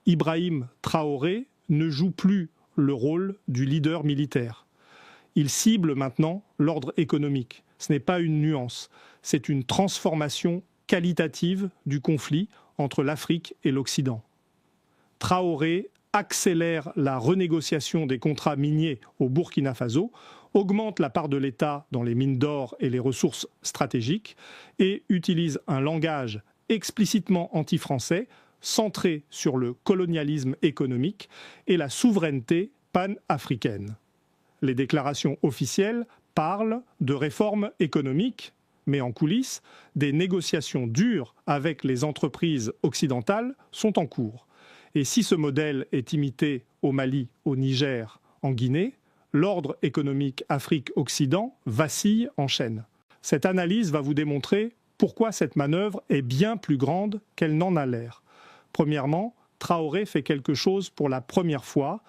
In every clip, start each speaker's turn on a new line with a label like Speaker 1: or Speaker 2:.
Speaker 1: Ibrahim Traoré ne joue plus le rôle du leader militaire. Il cible maintenant l'ordre économique. Ce n'est pas une nuance, c'est une transformation qualitative du conflit entre l'Afrique et l'Occident. Traoré accélère la renégociation des contrats miniers au Burkina Faso, augmente la part de l'État dans les mines d'or et les ressources stratégiques et utilise un langage explicitement anti-français, centré sur le colonialisme économique et la souveraineté pan-africaine. Les déclarations officielles parlent de réformes économiques, mais en coulisses, des négociations dures avec les entreprises occidentales sont en cours. Et si ce modèle est imité au Mali, au Niger, en Guinée, l'ordre économique Afrique-Occident vacille en chaîne. Cette analyse va vous démontrer pourquoi cette manœuvre est bien plus grande qu'elle n'en a l'air. Premièrement, Traoré fait quelque chose pour la première fois.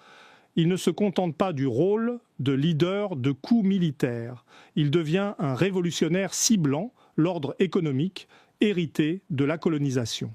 Speaker 1: Il ne se contente pas du rôle de leader de coups militaires. Il devient un révolutionnaire ciblant l'ordre économique hérité de la colonisation.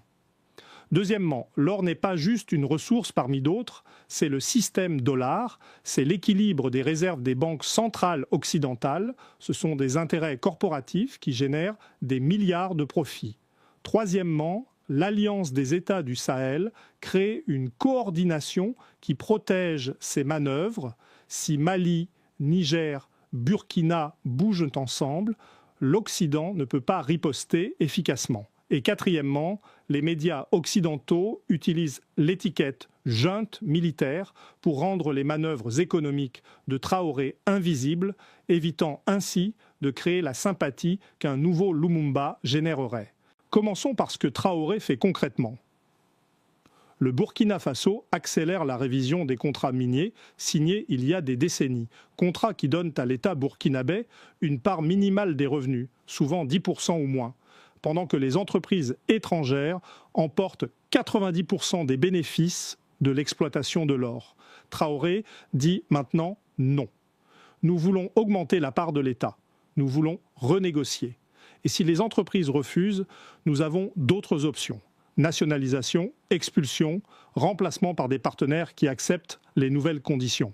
Speaker 1: Deuxièmement, l'or n'est pas juste une ressource parmi d'autres, c'est le système dollar, c'est l'équilibre des réserves des banques centrales occidentales, ce sont des intérêts corporatifs qui génèrent des milliards de profits. Troisièmement, l'alliance des États du Sahel crée une coordination qui protège ces manœuvres. Si Mali, Niger, Burkina bougent ensemble, l'Occident ne peut pas riposter efficacement. Et quatrièmement, les médias occidentaux utilisent l'étiquette « junte militaire » pour rendre les manœuvres économiques de Traoré invisibles, évitant ainsi de créer la sympathie qu'un nouveau Lumumba générerait. Commençons par ce que Traoré fait concrètement. Le Burkina Faso accélère la révision des contrats miniers signés il y a des décennies. Contrats qui donnent à l'État burkinabé une part minimale des revenus, souvent 10% ou moins, pendant que les entreprises étrangères emportent 90% des bénéfices de l'exploitation de l'or. Traoré dit maintenant non. Nous voulons augmenter la part de l'État. Nous voulons renégocier. Et si les entreprises refusent, nous avons d'autres options. Nationalisation, expulsion, remplacement par des partenaires qui acceptent les nouvelles conditions.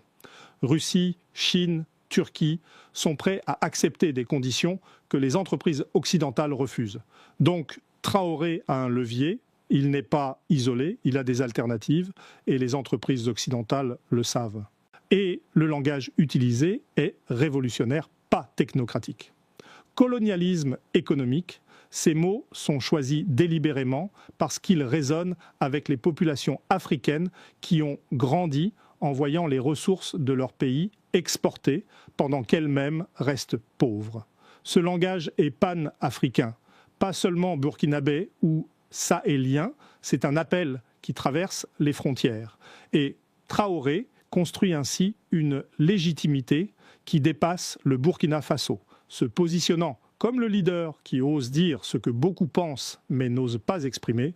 Speaker 1: Russie, Chine, Turquie sont prêts à accepter des conditions que les entreprises occidentales refusent. Donc Traoré a un levier, il n'est pas isolé, il a des alternatives et les entreprises occidentales le savent. Et le langage utilisé est révolutionnaire, pas technocratique. Colonialisme économique, ces mots sont choisis délibérément parce qu'ils résonnent avec les populations africaines qui ont grandi en voyant les ressources de leur pays exportées pendant qu'elles-mêmes restent pauvres. Ce langage est pan-africain, pas seulement burkinabé ou sahélien, c'est un appel qui traverse les frontières. Et Traoré construit ainsi une légitimité qui dépasse le Burkina Faso, se positionnant comme le leader qui ose dire ce que beaucoup pensent mais n'osent pas exprimer.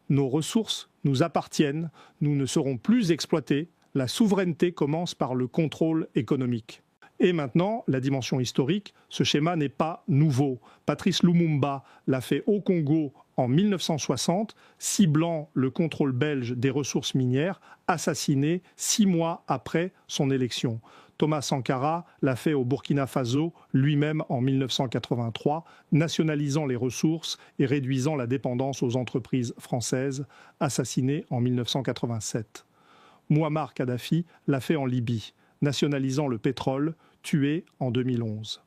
Speaker 1: Nos ressources nous appartiennent, nous ne serons plus exploités. La souveraineté commence par le contrôle économique. Et maintenant, la dimension historique, ce schéma n'est pas nouveau. Patrice Lumumba l'a fait au Congo en 1960, ciblant le contrôle belge des ressources minières, assassiné 6 mois après son élection. Thomas Sankara l'a fait au Burkina Faso, lui-même en 1983, nationalisant les ressources et réduisant la dépendance aux entreprises françaises, assassiné en 1987. Mouammar Kadhafi l'a fait en Libye, nationalisant le pétrole, tué en 2011.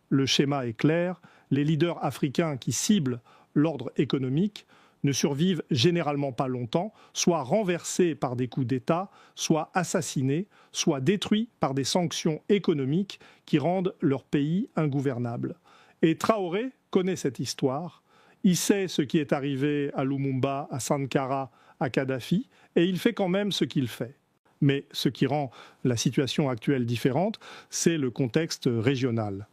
Speaker 1: Le schéma est clair, les leaders africains qui ciblent l'ordre économique ne survivent généralement pas longtemps, soit renversés par des coups d'État, soit assassinés, soit détruits par des sanctions économiques qui rendent leur pays ingouvernable. Et Traoré connaît cette histoire, il sait ce qui est arrivé à Lumumba, à Sankara, à Kadhafi, et il fait quand même ce qu'il fait. Mais ce qui rend la situation actuelle différente, c'est le contexte régional.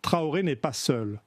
Speaker 1: Traoré n'est pas seul.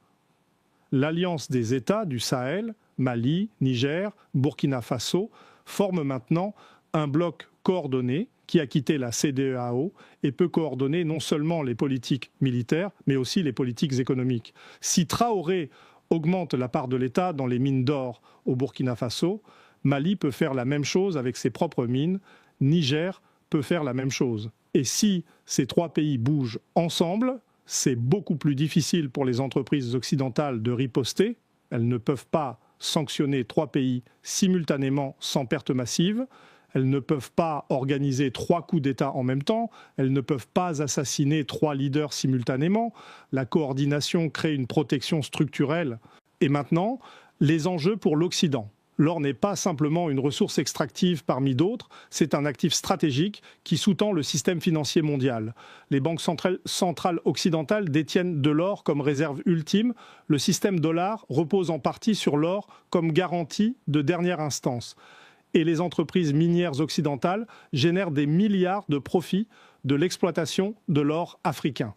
Speaker 1: L'alliance des États du Sahel, Mali, Niger, Burkina Faso, forme maintenant un bloc coordonné qui a quitté la CEDEAO et peut coordonner non seulement les politiques militaires, mais aussi les politiques économiques. Si Traoré augmente la part de l'État dans les mines d'or au Burkina Faso, Mali peut faire la même chose avec ses propres mines. Niger peut faire la même chose. Et si ces trois pays bougent ensemble, c'est beaucoup plus difficile pour les entreprises occidentales de riposter. Elles ne peuvent pas sanctionner trois pays simultanément sans perte massive. Elles ne peuvent pas organiser trois coups d'État en même temps. Elles ne peuvent pas assassiner trois leaders simultanément. La coordination crée une protection structurelle. Et maintenant, les enjeux pour l'Occident. L'or n'est pas simplement une ressource extractive parmi d'autres, c'est un actif stratégique qui sous-tend le système financier mondial. Les banques centrales occidentales détiennent de l'or comme réserve ultime. Le système dollar repose en partie sur l'or comme garantie de dernière instance. Et les entreprises minières occidentales génèrent des milliards de profits de l'exploitation de l'or africain.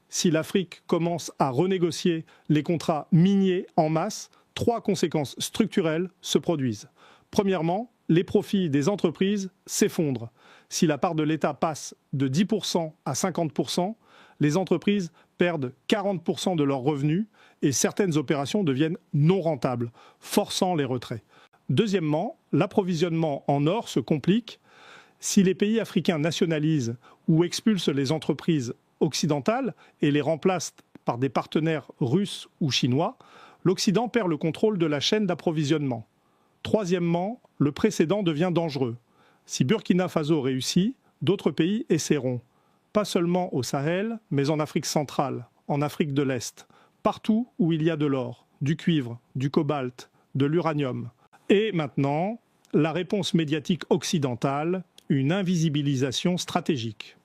Speaker 1: Si l'Afrique commence à renégocier les contrats miniers en masse, trois conséquences structurelles se produisent. Premièrement, les profits des entreprises s'effondrent. Si la part de l'État passe de 10% à 50%, les entreprises perdent 40% de leurs revenus et certaines opérations deviennent non rentables, forçant les retraits. Deuxièmement, l'approvisionnement en or se complique. Si les pays africains nationalisent ou expulsent les entreprises occidentales et les remplacent par des partenaires russes ou chinois, l'Occident perd le contrôle de la chaîne d'approvisionnement. Troisièmement, le précédent devient dangereux. Si Burkina Faso réussit, d'autres pays essaieront. Pas seulement au Sahel, mais en Afrique centrale, en Afrique de l'Est, partout où il y a de l'or, du cuivre, du cobalt, de l'uranium. Et maintenant, la réponse médiatique occidentale, une invisibilisation stratégique.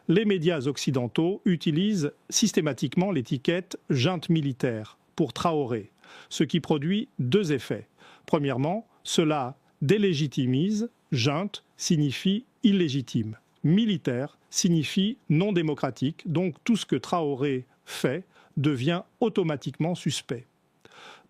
Speaker 1: Les médias occidentaux utilisent systématiquement l'étiquette « junte militaire » pour Traoré, ce qui produit deux effets. Premièrement, cela délégitimise, junte signifie illégitime, militaire signifie non démocratique, donc tout ce que Traoré fait devient automatiquement suspect.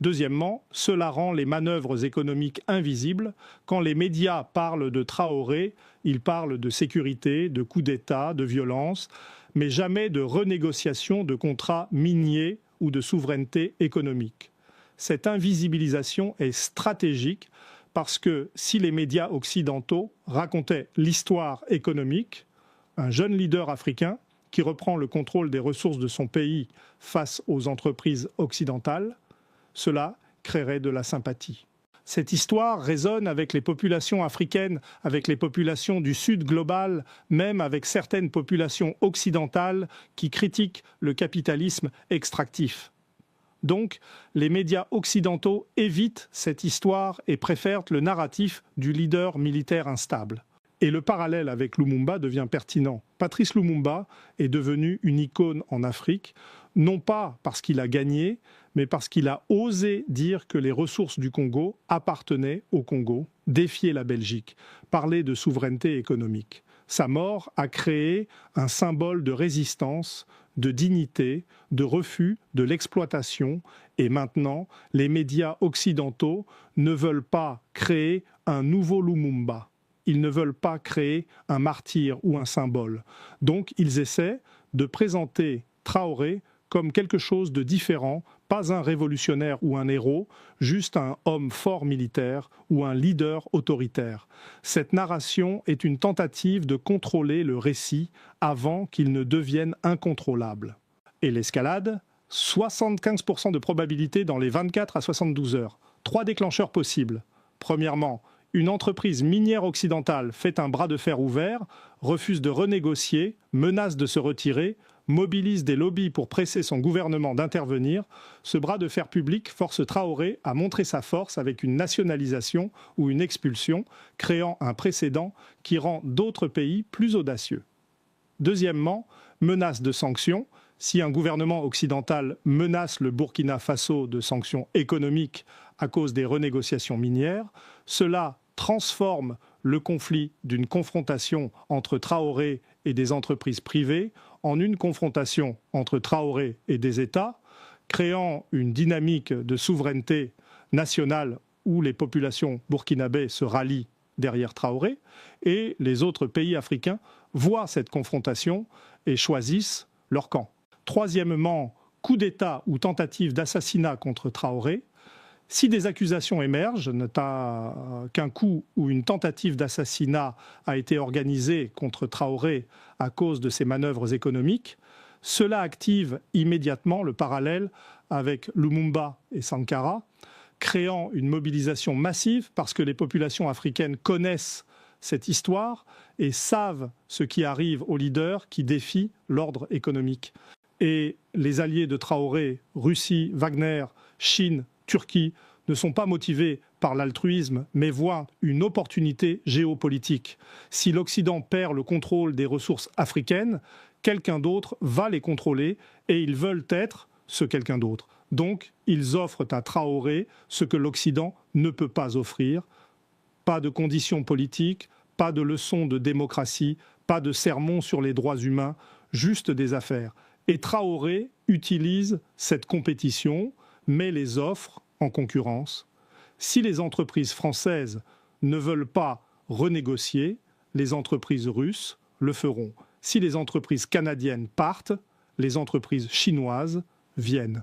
Speaker 1: Deuxièmement, cela rend les manœuvres économiques invisibles. Quand les médias parlent de Traoré, ils parlent de sécurité, de coup d'État, de violence, mais jamais de renégociation de contrats miniers ou de souveraineté économique. Cette invisibilisation est stratégique parce que si les médias occidentaux racontaient l'histoire économique, un jeune leader africain qui reprend le contrôle des ressources de son pays face aux entreprises occidentales, cela créerait de la sympathie. Cette histoire résonne avec les populations africaines, avec les populations du Sud global, même avec certaines populations occidentales qui critiquent le capitalisme extractif. Donc, les médias occidentaux évitent cette histoire et préfèrent le narratif du leader militaire instable. Et le parallèle avec Lumumba devient pertinent. Patrice Lumumba est devenu une icône en Afrique, non pas parce qu'il a gagné, mais parce qu'il a osé dire que les ressources du Congo appartenaient au Congo, défier la Belgique, parler de souveraineté économique. Sa mort a créé un symbole de résistance, de dignité, de refus de l'exploitation. Et maintenant, les médias occidentaux ne veulent pas créer un nouveau Lumumba. Ils ne veulent pas créer un martyr ou un symbole. Donc, ils essaient de présenter Traoré comme quelque chose de différent, pas un révolutionnaire ou un héros, juste un homme fort militaire ou un leader autoritaire. Cette narration est une tentative de contrôler le récit avant qu'il ne devienne incontrôlable. Et l'escalade, 75% de probabilité dans les 24 à 72 heures. 3 déclencheurs possibles. Premièrement, une entreprise minière occidentale fait un bras de fer ouvert, refuse de renégocier, menace de se retirer, mobilise des lobbies pour presser son gouvernement d'intervenir. Ce bras de fer public force Traoré à montrer sa force avec une nationalisation ou une expulsion, créant un précédent qui rend d'autres pays plus audacieux. Deuxièmement, menace de sanctions. Si un gouvernement occidental menace le Burkina Faso de sanctions économiques à cause des renégociations minières, cela transforme le conflit d'une confrontation entre Traoré et des entreprises privées en une confrontation entre Traoré et des États, créant une dynamique de souveraineté nationale où les populations burkinabées se rallient derrière Traoré, et les autres pays africains voient cette confrontation et choisissent leur camp. Troisièmement, coup d'État ou tentative d'assassinat contre Traoré. Si des accusations émergent, notamment qu'un coup ou une tentative d'assassinat a été organisée contre Traoré à cause de ses manœuvres économiques, cela active immédiatement le parallèle avec Lumumba et Sankara, créant une mobilisation massive parce que les populations africaines connaissent cette histoire et savent ce qui arrive aux leaders qui défient l'ordre économique. Et les alliés de Traoré, Russie, Wagner, Chine, Turquie, ne sont pas motivés par l'altruisme, mais voient une opportunité géopolitique. Si l'Occident perd le contrôle des ressources africaines, quelqu'un d'autre va les contrôler et ils veulent être ce quelqu'un d'autre. Donc, ils offrent à Traoré ce que l'Occident ne peut pas offrir. Pas de conditions politiques, pas de leçons de démocratie, pas de sermons sur les droits humains, juste des affaires. Et Traoré utilise cette compétition, met les offres en concurrence. Si les entreprises françaises ne veulent pas renégocier, les entreprises russes le feront. Si les entreprises canadiennes partent, les entreprises chinoises viennent.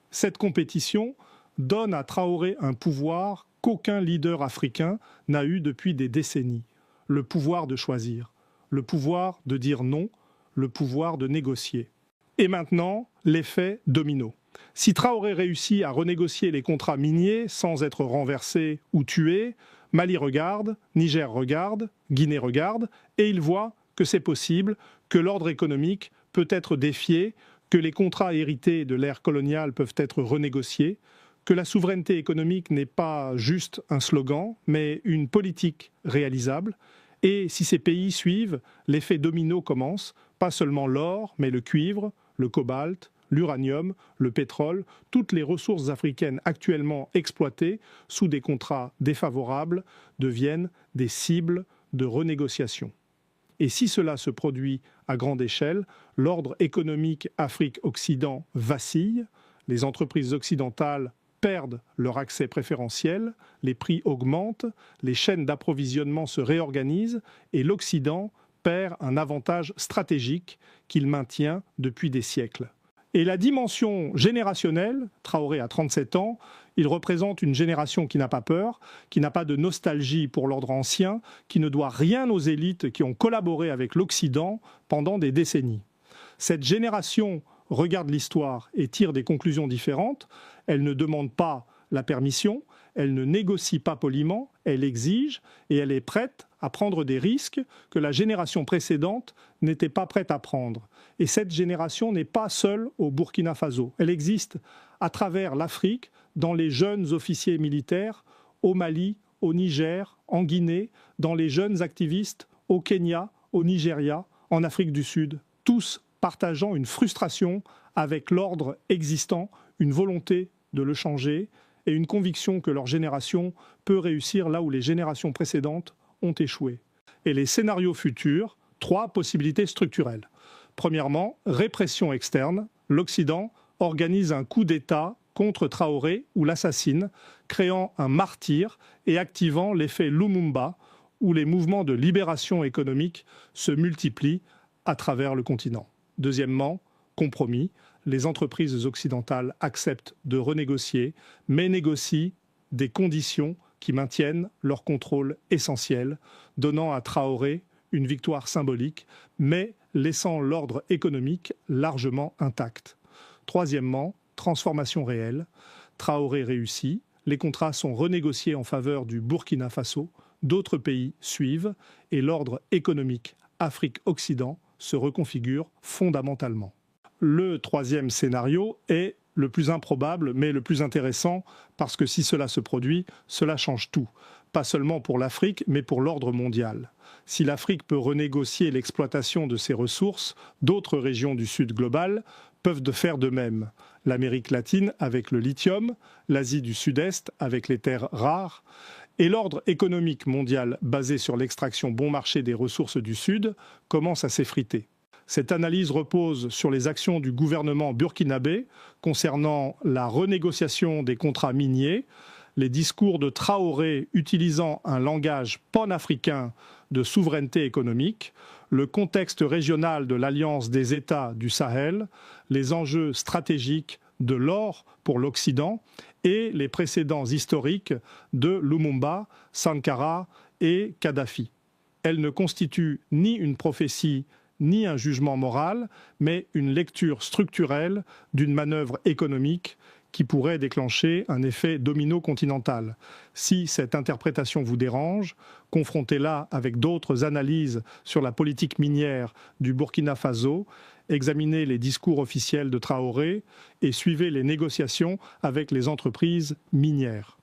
Speaker 1: Cette compétition donne à Traoré un pouvoir qu'aucun leader africain n'a eu depuis des décennies. Le pouvoir de choisir, le pouvoir de dire non, le pouvoir de négocier. Et maintenant, l'effet domino. Si Traoré réussit à renégocier les contrats miniers sans être renversé ou tué, Mali regarde, Niger regarde, Guinée regarde, et il voit que c'est possible, que l'ordre économique peut être défié, que les contrats hérités de l'ère coloniale peuvent être renégociés, que la souveraineté économique n'est pas juste un slogan, mais une politique réalisable. Et si ces pays suivent, l'effet domino commence, pas seulement l'or, mais le cuivre, le cobalt, l'uranium, le pétrole, toutes les ressources africaines actuellement exploitées sous des contrats défavorables deviennent des cibles de renégociation. Et si cela se produit à grande échelle, l'ordre économique Afrique-Occident vacille, les entreprises occidentales perdent leur accès préférentiel, les prix augmentent, les chaînes d'approvisionnement se réorganisent et l'Occident perd un avantage stratégique qu'il maintient depuis des siècles. Et la dimension générationnelle, Traoré a 37 ans, il représente une génération qui n'a pas peur, qui n'a pas de nostalgie pour l'ordre ancien, qui ne doit rien aux élites qui ont collaboré avec l'Occident pendant des décennies. Cette génération regarde l'histoire et tire des conclusions différentes. Elle ne demande pas la permission, elle ne négocie pas poliment, elle exige et elle est prête à prendre des risques que la génération précédente n'était pas prête à prendre. Et cette génération n'est pas seule au Burkina Faso. Elle existe à travers l'Afrique, dans les jeunes officiers militaires, au Mali, au Niger, en Guinée, dans les jeunes activistes au Kenya, au Nigeria, en Afrique du Sud, tous partageant une frustration avec l'ordre existant, une volonté de le changer et une conviction que leur génération peut réussir là où les générations précédentes ont échoué. Et les scénarios futurs, 3 possibilités structurelles. Premièrement, répression externe. L'Occident organise un coup d'État contre Traoré ou l'assassine, créant un martyr et activant l'effet Lumumba, où les mouvements de libération économique se multiplient à travers le continent. Deuxièmement, compromis. Les entreprises occidentales acceptent de renégocier, mais négocient des conditions qui maintiennent leur contrôle essentiel, donnant à Traoré une victoire symbolique, mais laissant l'ordre économique largement intact. Troisièmement, transformation réelle. Traoré réussit, les contrats sont renégociés en faveur du Burkina Faso, d'autres pays suivent et l'ordre économique Afrique-Occident se reconfigure fondamentalement. Le troisième scénario est le plus improbable, mais le plus intéressant, parce que si cela se produit, cela change tout. Pas seulement pour l'Afrique, mais pour l'ordre mondial. Si l'Afrique peut renégocier l'exploitation de ses ressources, d'autres régions du Sud global peuvent faire de même. L'Amérique latine avec le lithium, l'Asie du Sud-Est avec les terres rares, et l'ordre économique mondial basé sur l'extraction bon marché des ressources du Sud commence à s'effriter. Cette analyse repose sur les actions du gouvernement burkinabé concernant la renégociation des contrats miniers, les discours de Traoré utilisant un langage panafricain de souveraineté économique, le contexte régional de l'Alliance des États du Sahel, les enjeux stratégiques de l'or pour l'Occident et les précédents historiques de Lumumba, Sankara et Kadhafi. Elle ne constitue ni une prophétie ni un jugement moral, mais une lecture structurelle d'une manœuvre économique qui pourrait déclencher un effet domino continental. Si cette interprétation vous dérange, confrontez-la avec d'autres analyses sur la politique minière du Burkina Faso, examinez les discours officiels de Traoré et suivez les négociations avec les entreprises minières.